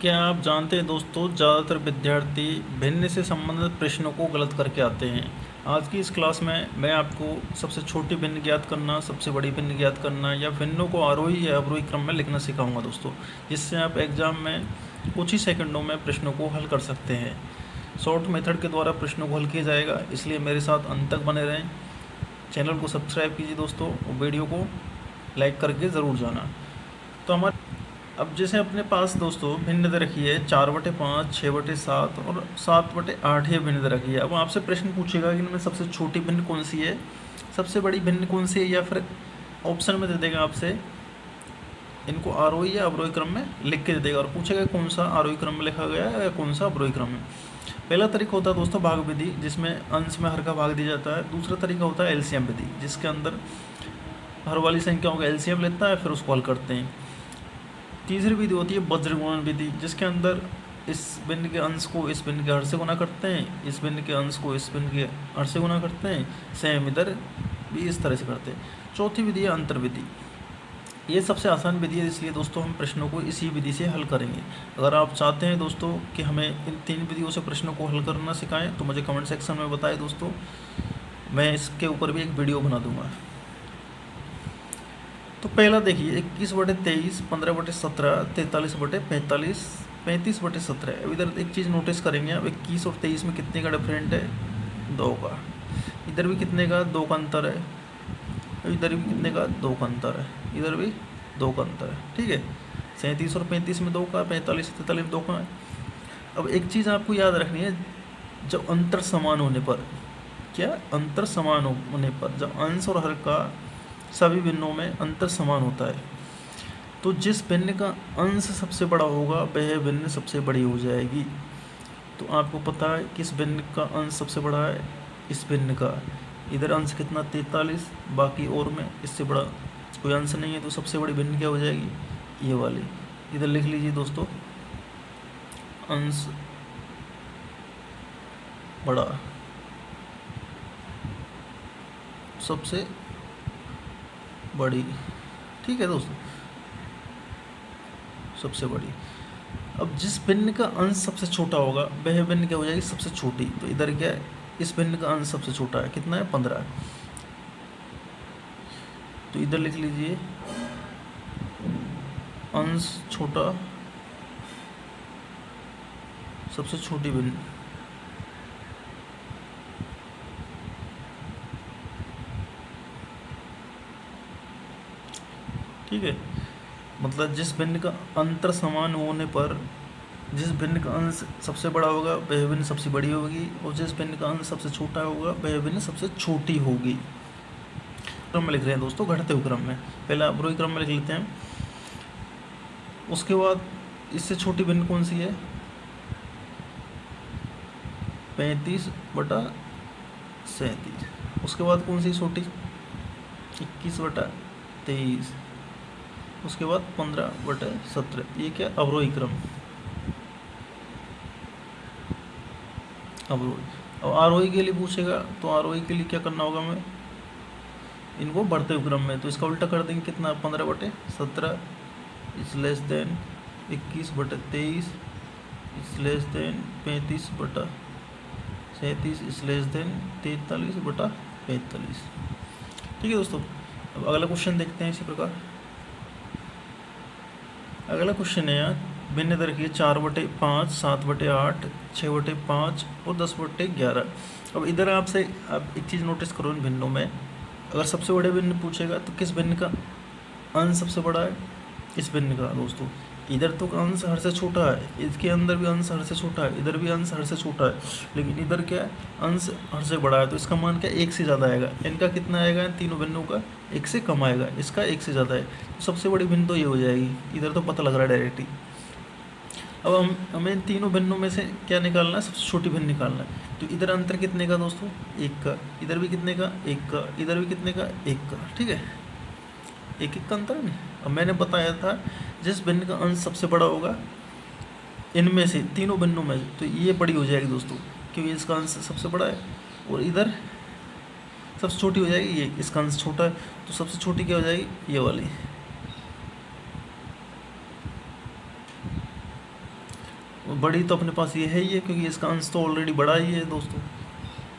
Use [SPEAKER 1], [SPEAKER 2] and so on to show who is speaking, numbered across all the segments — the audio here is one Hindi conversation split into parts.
[SPEAKER 1] क्या आप जानते हैं दोस्तों, ज़्यादातर विद्यार्थी भिन्न से संबंधित प्रश्नों को गलत करके आते हैं। आज की इस क्लास में मैं आपको सबसे छोटी भिन्न ज्ञात करना, सबसे बड़ी भिन्न ज्ञात करना या भिन्नों को आरोही या अवरोही क्रम में लिखना सिखाऊंगा दोस्तों, जिससे आप एग्ज़ाम में कुछ ही सेकंडों में प्रश्नों को हल कर सकते हैं। शॉर्ट मेथड के द्वारा प्रश्नों को हल किया जाएगा, इसलिए मेरे साथ अंत तक बने रहें। चैनल को सब्सक्राइब कीजिए दोस्तों और वीडियो को लाइक करके ज़रूर जाना। तो हमारे अब जैसे अपने पास दोस्तों भिन्न दे रखी है 4/5, 6/7 और 7/8 ये भिन्न दे रखी है। अब आपसे प्रश्न पूछेगा कि इनमें सबसे छोटी भिन्न कौन सी है, सबसे बड़ी भिन्न कौन सी है, या फिर ऑप्शन में दे देगा आपसे इनको आरोही या अवरोही क्रम में लिख के दे देगा और पूछेगा कौन सा आरोही क्रम में लिखा गया है या कौन सा अवरोही क्रम में। पहला तरीका होता है दोस्तों भाग विधि, जिसमें अंश में हर का भाग दिया जाता है। दूसरा तरीका होता है एलसीएम विधि, जिसके अंदर हर वाली संख्याओं का एलसीएम लेता है फिर उसको हल करते हैं। तीसरी विधि होती है वज्र गुणन विधि, जिसके अंदर इस भिन्न के अंश को इस भिन्न के हर से गुना करते हैं, इस भिन्न के अंश को इस भिन्न के हर से गुना करते हैं, सेम इधर भी इस तरह से करते हैं। चौथी विधि है अंतर विधि। ये सबसे आसान विधि है, इसलिए दोस्तों हम प्रश्नों को इसी विधि से हल करेंगे। अगर आप चाहते हैं दोस्तों कि हमें इन 3 विधियों से प्रश्नों को हल करना सिखाएं तो मुझे कमेंट सेक्शन में बताएं दोस्तों, मैं इसके ऊपर भी एक वीडियो बना दूँगा। तो पहला देखिए 21/23, 15/17, 43/45, 35/17। अब इधर एक चीज़ नोटिस करेंगे आप, 21 और 23 में कितने का डिफरेंट है, 2 का। इधर भी कितने का, 2 का अंतर है। इधर भी कितने का, 2 का अंतर है। इधर भी 2 का अंतर है, ठीक है। 37 और 35 में 2 का, 45 और 43 में 2 का है। अब एक चीज़ आपको याद रखनी है, जब अंतर समान होने पर, क्या अंतर समान होने पर, जब अंश और हर का सभी भिन्नों में अंतर समान होता है, तो जिस भिन्न का अंश सबसे बड़ा होगा वह भिन्न सबसे बड़ी हो जाएगी। तो आपको पता है किस भिन्न का अंश सबसे बड़ा है, इस भिन्न का। इधर अंश कितना, 43, बाकी और में इससे बड़ा कोई अंश नहीं है, तो सबसे बड़ी भिन्न क्या हो जाएगी, ये वाली। इधर लिख लीजिए दोस्तों, अंश बड़ा सबसे बड़ी, ठीक है दोस्तों, सबसे बड़ी। अब जिस भिन्न का अंश सबसे छोटा होगा वह भिन्न क्या हो जाएगी, सबसे छोटी। तो इधर क्या है, इस भिन्न का अंश सबसे छोटा है, कितना है, 15। तो इधर लिख लीजिए अंश छोटा सबसे छोटी भिन्न, ठीक है। मतलब जिस भिन्न का अंतर समान होने पर जिस भिन्न का अंश सबसे बड़ा होगा वह भिन्न सबसे बड़ी होगी, और जिस भिन्न का अंश सबसे छोटा होगा वह भिन्न सबसे छोटी होगी। क्रम में लिख रहे हैं दोस्तों, घटते हुए क्रम में। पहला अवरोही क्रम में लिख लेते हैं। उसके बाद इससे छोटी भिन्न कौन सी है, 35/37। उसके बाद कौन सी छोटी, 21/23। उसके बाद 15/17। ये क्या, अवरोही क्रम, अवरोही। अब आरोही के लिए पूछेगा तो आरोही के लिए क्या करना होगा, हमें इनको बढ़ते हुए क्रम में। तो इसका उल्टा कर देंगे, कितना, 15/17 is less than 21/23 is less than 35/37 is less than 43/45। ठीक है दोस्तों। अब अगला क्वेश्चन देखते हैं इसी प्रकार। अगला क्वेश्चन है यार, भिन्न दर की 4/5, 7/8, 6/5 और 10/11। अब इधर आपसे आप एक चीज़ नोटिस करो, इन भिन्नों में अगर सबसे बड़े भिन्न पूछेगा तो किस भिन्न का अंश सबसे बड़ा है, इस भिन्न का दोस्तों। इधर तो अंश हर से छोटा है, इसके अंदर भी अंश हर से छोटा है, इधर भी अंश हर से छोटा है, लेकिन इधर क्या है, अंश हर से बड़ा है। तो इसका मान क्या, 1 से ज़्यादा आएगा। इनका कितना आएगा, इन तीनों भिन्नों का 1 से कम आएगा, इसका 1 से ज़्यादा है। तो सबसे बड़ी भिन्न तो ये हो जाएगी, इधर तो पता लग रहा है डायरेक्ट ही। अब हमें इन तीनों भिन्नों में से क्या निकालना है, सबसे छोटी भिन्न निकालना है। तो इधर अंतर कितने का दोस्तों, 1 का। इधर भी कितने का, 1 का। इधर भी कितने का, 1 का। ठीक है, 1 का अंतर है ना। अब मैंने बताया था जिस भिन्न का अंश सबसे बड़ा होगा इनमें से, तीनों भिन्नों में, तो ये बड़ी हो जाएगी दोस्तों, क्योंकि इसका अंश सबसे बड़ा है। और इधर सबसे छोटी हो जाएगी ये, इसका अंश छोटा है, तो सबसे छोटी क्या हो जाएगी, ये वाली। बड़ी तो अपने पास ये है ही है, क्योंकि इसका अंश तो ऑलरेडी बड़ा ही है दोस्तों।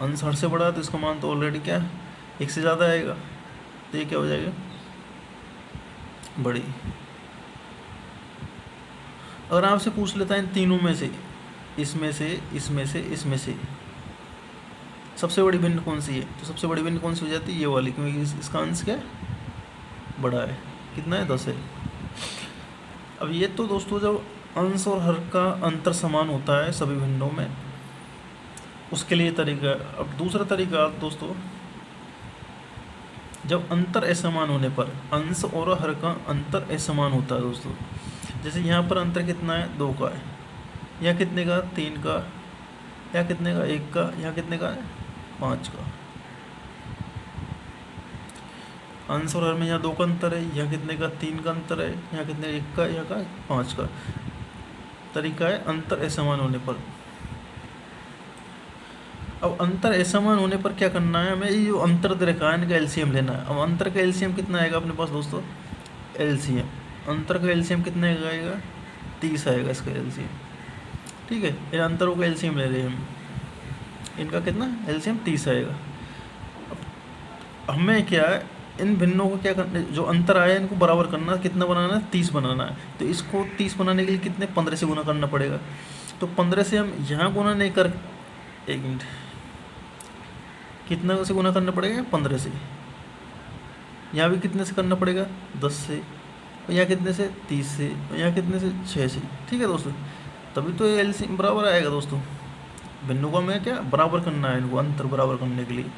[SPEAKER 1] अंश हर से बड़ा है तो इसका मान तो ऑलरेडी क्या है, एक से ज़्यादा आएगा, तो ये क्या हो जाएगा, बड़ी। अगर आपसे पूछ लेता है इन तीनों में से, इसमें से, इसमें से, इसमें से सबसे बड़ी भिन्न कौन सी है, तो सबसे बड़ी भिन्न कौन सी हो जाती है, ये वाली, क्योंकि इसका अंश क्या है, बड़ा है। कितना है, 10 है। अब ये तो दोस्तों जब अंश और हर का अंतर समान होता है सभी भिन्नों में, उसके लिए तरीका है। अब दूसरा तरीका दोस्तों, जब अंतर असमान होने पर, अंश और हर का अंतर असमान होता है दोस्तों। जैसे यहाँ पर अंतर कितना है, 2 का है, यहाँ कितने का, 3 का, यहाँ कितने का, 1 का, यहाँ कितने का है, 5 का। अंश और हर में यहाँ 2 का अंतर है, यहाँ कितने का, 3 का अंतर है, यहाँ कितने, 1 का, यहाँ का 5 का। तरीका है अंतर असमान होने पर। अब अंतर असमान होने पर क्या करना है हमें, ये जो अंतर दे रखा है इनका एलसीएम लेना है। अब अंतर का एलसीएम कितना आएगा अपने पास दोस्तों, एलसीएम, अंतर का एलसीएम कितना आएगा, 30 आएगा इसका एलसीएम। ठीक है, इन अंतरों का एलसीएम ले रहे हैं हम, इनका कितना एलसीएम 30 आएगा। अब हमें क्या है, इन भिन्नों को क्या करना, जो अंतर आया है इनको बराबर करना, कितना बनाना है, 30 बनाना है। तो इसको 30 बनाने के लिए कितने, 15 से गुना करना पड़ेगा। तो 15 से हम यहाँ गुना नहीं कर, एक मिनट, कितना से गुना करना पड़ेगा, 15 से। यहाँ भी कितने से करना पड़ेगा, 10 से। और यहाँ कितने से, 30 से। और यहाँ कितने से, 6 से। ठीक है दोस्तों, तभी तो ये एलसीएम बराबर आएगा दोस्तों। भिन्नों को हमें क्या बराबर करना है, इनको अंतर बराबर करने के लिए।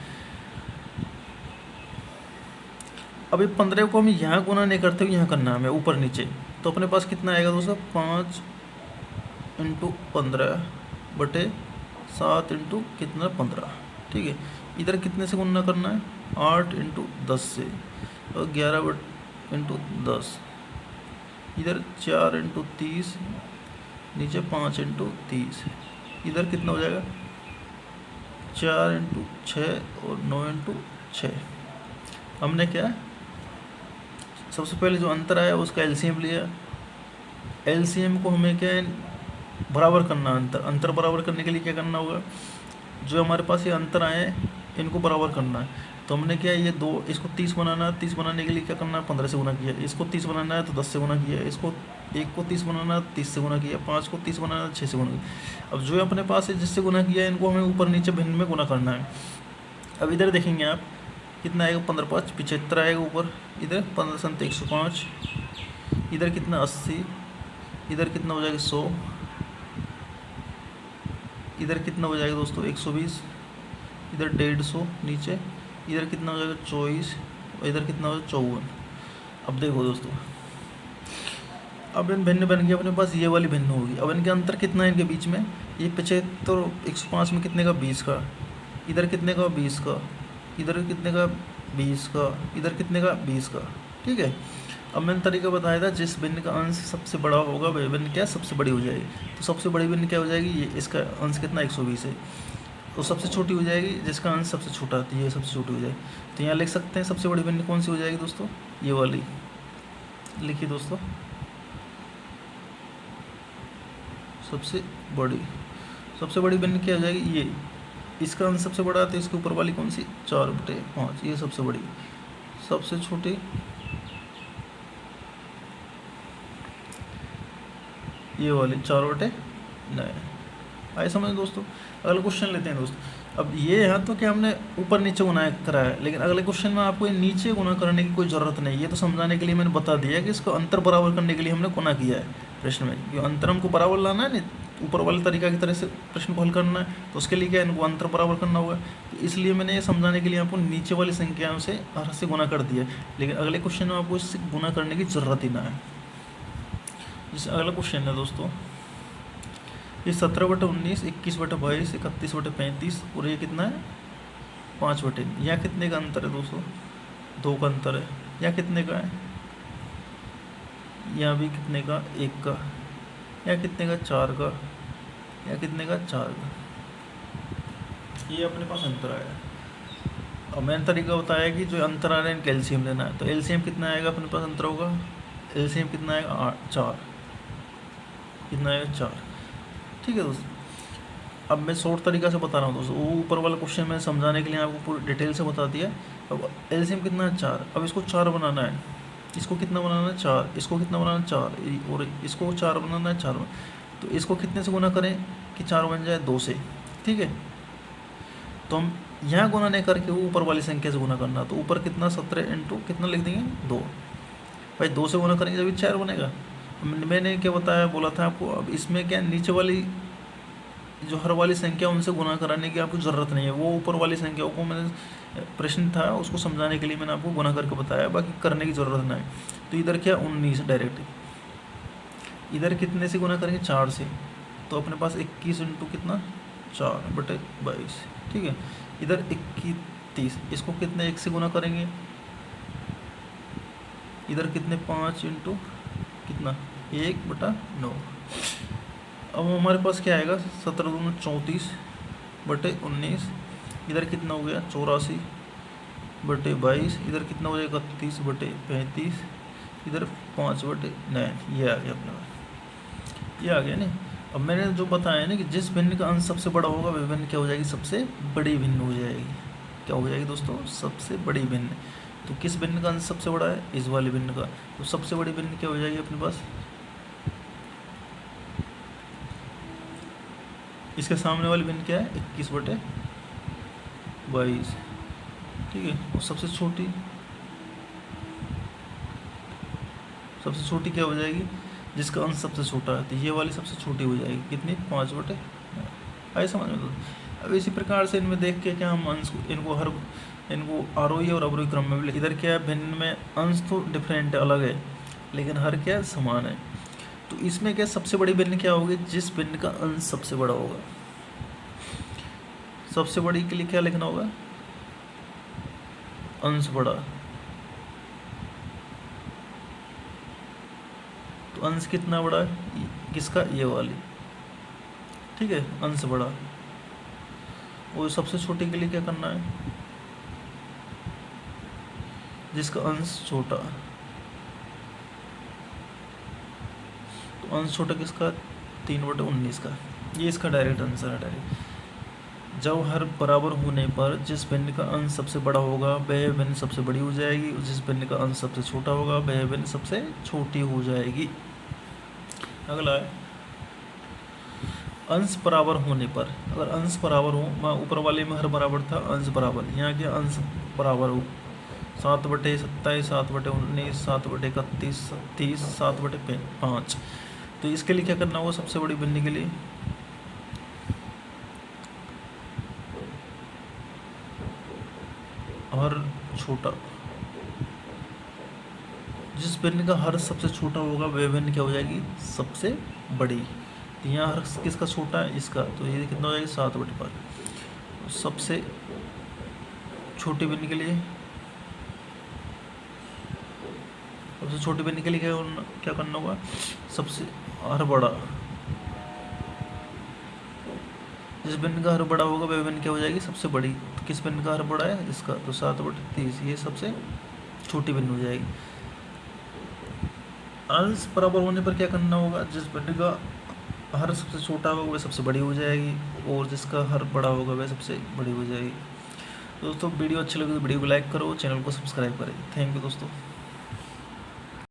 [SPEAKER 1] अब ये 15 को हम यहाँ गुना नहीं करते हुए यहाँ करना है हमें, ऊपर नीचे। तो अपने पास कितना आएगा दोस्तों, 5 × 15 बटे 7 × कितना, 15। ठीक है, इधर कितने से गुना करना है, 8 × 10 से, और 11 × 10, इधर 4 × 30, नीचे 5 × 30, इधर कितना हो जाएगा, 4 × 6 और 9 × 6। हमने क्या, सबसे पहले जो अंतर आया उसका एलसीएम लिया। एलसीएम को हमें क्या है, बराबर करना, अंतर बराबर करने के लिए क्या करना होगा, जो हमारे पास ये अंतर आए हैं इनको बराबर करना है। तो हमने क्या, ये 2, इसको 30 बनाना है, 30 बनाने के लिए क्या करना है, 15 से गुना किया। इसको 30 बनाना है तो 10 से गुना किया। इसको 1 को 30 बनाना है, 30 से गुना किया। 5 को 30 बनाना है, 6 से गुना किया। अब जो अपने पास है जिससे गुना किया, इनको हमें ऊपर नीचे भिन्न में गुना करना है। अब इधर देखेंगे आप, कितना आएगा, 15 × 5 = 75 आएगा ऊपर। इधर 15 × 7 = 105, इधर कितना 80, इधर कितना हो जाएगा 100, इधर कितना हो जाएगा दोस्तों 120, इधर 150 नीचे, इधर कितना हो जाएगा 24, और इधर कितना हो जाएगा 54। अब देखो दोस्तों, अब इन भिन्न बन गया अपने पास, ये वाली भिन्न होगी। अब इनके अंतर कितना है इनके बीच में, ये 75 105 में कितने का, 20 का, इधर कितने का, 20 का, इधर कितने का, 20 का, इधर कितने का, 20 का। ठीक है, अब मैंने तरीका बताया था, जिस भिन्न का अंश सबसे बड़ा होगा वह भिन्न क्या सबसे बड़ी हो जाएगी। तो सबसे बड़ी भिन्न क्या हो जाएगी, ये इसका अंश कितना 120 है। तो सबसे छोटी हो जाएगी जिसका अंश सबसे छोटा है, तो ये सबसे छोटी हो जाएगी। तो यहाँ लिख सकते हैं सबसे बड़ी भिन्न कौन सी हो जाएगी दोस्तों, ये वाली। लिखिए दोस्तों, सबसे बड़ी भिन्न क्या हो जाएगी, ये। इसका अंश सबसे बड़ा है तो इसके ऊपर वाली कौन सी, 4/5, ये सबसे बड़ी। सबसे छोटी ये वाली 4/9। आए समझ दोस्तों। अगला क्वेश्चन लेते हैं दोस्तों। अब ये यहाँ तो क्या हमने ऊपर नीचे गुना करा है, लेकिन अगले क्वेश्चन में आपको नीचे गुना करने की कोई ज़रूरत नहीं। ये तो समझाने के लिए मैंने बता दिया कि इसको अंतर बराबर करने के लिए हमने गुना किया है प्रश्न में, क्योंकि अंतर हमको बराबर लाना है, नहीं ऊपर वाले तरीका की तरह से प्रश्न को हल करना है। तो उसके लिए क्या इनको अंतर बराबर करना होगा। तो इसलिए मैंने ये समझाने के लिए आपको नीचे वाली संख्याओं से हर से गुना कर दिया, लेकिन अगले क्वेश्चन में आपको इससे गुना करने की ज़रूरत ही ना है। जैसे अगला क्वेश्चन है दोस्तों, ये 17/19, 21/22, 31/35, और ये कितना है 5/9। यहाँ कितने का अंतर है दोस्तों, 2 का अंतर है। यहाँ कितने का है, यहाँ भी कितने का, 1 का। यहाँ कितने का, 4 का। यहाँ कितने का, 4 का। ये अपने पास अंतर आया। अब मैंने तरीका बताया कि जो अंतर आ रहा है इनका एलसीएम लेना है। तो एलसीएम कितना आएगा अपने पास अंतरों का, एलसीएम कितना आएगा 4, कितना आएगा 4। ठीक है दोस्तों। अब मैं शॉर्ट तरीका से बता रहा हूँ दोस्तों, वो ऊपर वाला क्वेश्चन मैंने समझाने के लिए आपको पूरी डिटेल से बता दिया। अब एलसीएम कितना है 4, अब इसको 4 बनाना है, इसको कितना बनाना है 4, इसको कितना बनाना है 4, और इसको 4 बनाना है 4 में। तो इसको कितने से गुना करें कि 4 बन जाए 2 से, ठीक है। तो हम यहाँ गुना नहीं करके वो ऊपर वाली संख्या से गुना करना, तो ऊपर कितना 17 इंटू कितना लिख देंगे 2, भाई 2 से गुना करेंगे जब 4 बनेगा। मैंने क्या बताया बोला था आपको, अब इसमें क्या नीचे वाली जो हर वाली संख्या उनसे गुना कराने की आपको ज़रूरत नहीं है, वो ऊपर वाली संख्याओं को मैंने प्रश्न था उसको समझाने के लिए मैंने आपको गुना करके बताया, बाकी करने की ज़रूरत नहीं। तो इधर क्या 19 डायरेक्ट, इधर कितने से गुना करेंगे 4 से, तो अपने पास 21 इंटू कितना 4/22, ठीक है। इधर 21 30, इसको कितने 1 से गुना करेंगे, इधर कितने 5 इंटू कितना 1/9। अब हमारे पास क्या आएगा 17 दूनी 34/19, इधर कितना हो गया 84/22, इधर कितना हो जाएगा 31/35, इधर 5/9, ये आ गया अपने पास, ये आ गया नहीं। अब मैंने जो बताया ना कि जिस भिन्न का अंश सबसे बड़ा होगा वह भिन्न क्या हो जाएगी, सबसे बड़ी भिन्न हो जाएगी। क्या हो जाएगी दोस्तों, सबसे बड़ी भिन्न। तो किस भिन्न का अंश सबसे बड़ा है, इस वाले भिन्न का, तो सबसे बड़ी भिन्न क्या हो जाएगी अपने पास, इसके सामने वाली भिन्न क्या है 21/22, ठीक है। और सबसे छोटी क्या हो जाएगी, जिसका अंश सबसे छोटा है, तो ये वाली सबसे छोटी हो जाएगी कितनी 5/9, आए समझ में। तो अब इसी प्रकार से इनमें देख के क्या हम अंश इनको आरोही और अवरोही क्रम में भी इधर क्या है भिन्न में अंश तो डिफरेंट अलग है, लेकिन हर क्या समान है। तो इसमें क्या सबसे बड़ी भिन्न क्या होगी, जिस भिन्न का अंश सबसे बड़ा होगा। सबसे बड़ी के लिए क्या लिखना होगा, अंश बड़ा, तो अंश कितना बड़ा है किसका, ये वाली, ठीक है, अंश बड़ा। और सबसे छोटी के लिए क्या करना है, जिसका अंश छोटा, तो अंश छोटा किसका 3/19 का, ये इसका डायरेक्ट आंसर है। डायरेक्ट जब हर बराबर होने पर जिस भिन्न का अंश सबसे बड़ा होगा वह भिन्न सबसे बड़ी हो जाएगी, जिस भिन्न का अंश सबसे छोटा होगा वह भिन्न सबसे छोटी हो जाएगी। अगला है अंश बराबर होने पर, अगर अंश बराबर हो, मैं ऊपर वाले में हर बराबर था, अंश बराबर, यहाँ क्या अंश बराबर हो 7/27, 7/19, 7/31, 30, 7/5, तो इसके लिए क्या करना होगा, सबसे बड़ी भिन्न के लिए हर छोटा, जिस भिन्न का हर सबसे छोटा होगा वह भिन्न क्या हो जाएगी सबसे बड़ी। तो यहाँ हर किसका छोटा है, इसका, तो ये कितना हो जाएगी 7/5। सबसे छोटी भिन्न के लिए, सबसे छोटी भिन्न के लिए क्या करना होगा, सबसे हर बड़ा, जिस भिन्न का हर बड़ा होगा वह भिन्न क्या हो जाएगी सबसे बड़ी। तो किस भिन्न का हर बड़ा है, इसका, तो 7/30, ये सबसे छोटी भिन्न हो जाएगी। अंश बराबर होने पर क्या करना होगा, जिस भिन्न का हर सबसे छोटा होगा वह सबसे बड़ी हो जाएगी, और जिसका हर बड़ा होगा वह सबसे बड़ी हो जाएगी। दोस्तों वीडियो अच्छी लगी तो वीडियो को लाइक करो, चैनल को सब्सक्राइब करें। थैंक यू दोस्तों।